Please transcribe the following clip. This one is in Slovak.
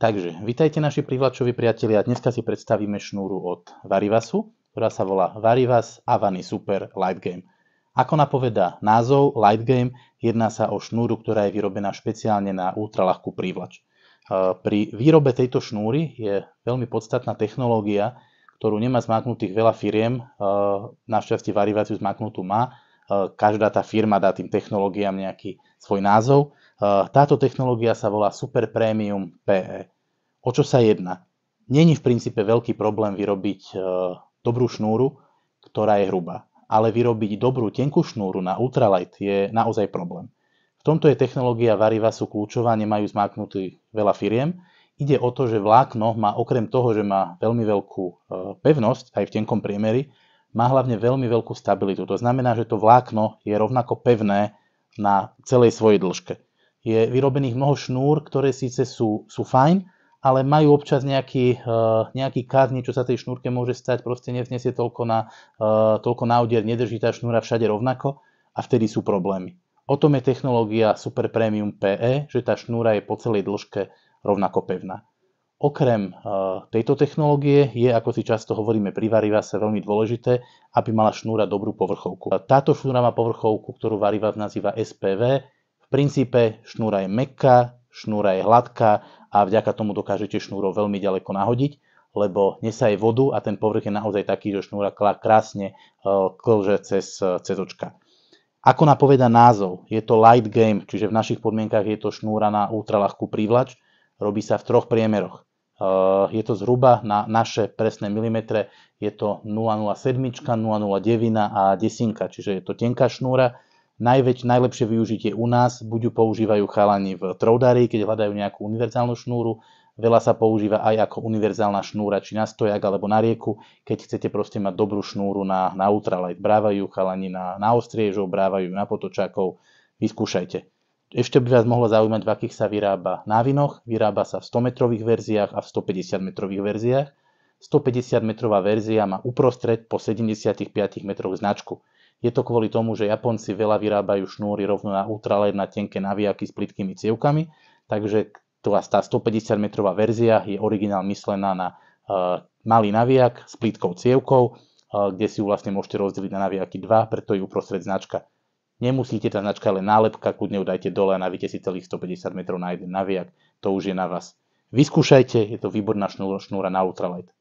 Takže, vitajte naši prihľadčoví priatelia. Dneska si predstavíme šnúru od Varivasu, ktorá sa volá Varivas Avani Super Light Game. Ako napovedá názov Light Game, jedná sa o šnúru, ktorá je vyrobená špeciálne na ultraľahkú prívlač. Pri výrobe tejto šnúry je veľmi podstatná technológia, ktorú nemá zmáknutých veľa firiem. Našťastie Varivas ju zmáknutú má. Každá tá firma dá tým technológiám nejaký svoj názov. Táto technológia sa volá Super Premium PE. O čo sa jedná? Není v princípe veľký problém vyrobiť dobrú šnúru, ktorá je hrubá, ale vyrobiť dobrú tenkú šnúru na ultralight je naozaj problém. V tomto je technológia Varivasu kľúčová, nemajú zmáknutý veľa firiem. Ide o to, že vlákno má okrem toho, že má veľmi veľkú pevnosť aj v tenkom priemeri, má hlavne veľmi veľkú stabilitu. To znamená, že to vlákno je rovnako pevné na celej svojej dĺžke. Je vyrobených mnoho šnúr, ktoré síce sú fajn, ale majú občas nejaký káz, niečo sa tej šnúrke môže stať, proste nevznesie toľko na úder, nedrží tá šnúra všade rovnako a vtedy sú problémy. O tom je technológia Super Premium PE, že tá šnúra je po celej dĺžke rovnako pevná. Okrem tejto technológie je, ako si často hovoríme pri Varivase, veľmi dôležité, aby mala šnúra dobrú povrchovku. Táto šnúra má povrchovku, ktorú Varivas nazýva SPV. V princípe šnúra je mäkká, šnúra je hladká a vďaka tomu dokážete šnúrou veľmi ďaleko nahodiť, lebo nesaje vodu a ten povrch je naozaj taký, že šnúra krásne klže cez očka. Ako napovedá názov, je to light game, čiže v našich podmienkach je to šnúra na ultraľahkú prívlač, robí sa v 3 priemeroch. Je to zhruba na naše presné milimetre, je to 0,07, 0,09 a 10, čiže je to tenká šnúra. Najlepšie využitie u nás, buď ju používajú chalani v troudári, keď hľadajú nejakú univerzálnu šnúru, veľa sa používa aj ako univerzálna šnúra, či na stojak alebo na rieku, keď chcete proste mať dobrú šnúru na ultralight. Brávajú chalani na ostriežov, brávajú na potočákov, vyskúšajte. Ešte by vás mohlo zaujímať, v akých sa vyrába na vinoch. Vyrába sa v 100-metrových verziách a v 150-metrových verziách. 150-metrová verzia má uprostred po 75 metroch značku. Je to kvôli tomu, že Japonci veľa vyrábajú šnúry rovno na ultralight, na tenké navijaky s plytkými cievkami, takže tá 150-metrová verzia je originál myslená na malý navijak s plitkou cievkou, kde si ju vlastne môžete rozdeliť na navijaky 2, preto je uprostred značka. Nemusíte, tá značka len nálepka, kľudne ju dajte dole a navíte si celých 150 metrov na jeden navijak, to už je na vás. Vyskúšajte, je to výborná šnúra na ultralight.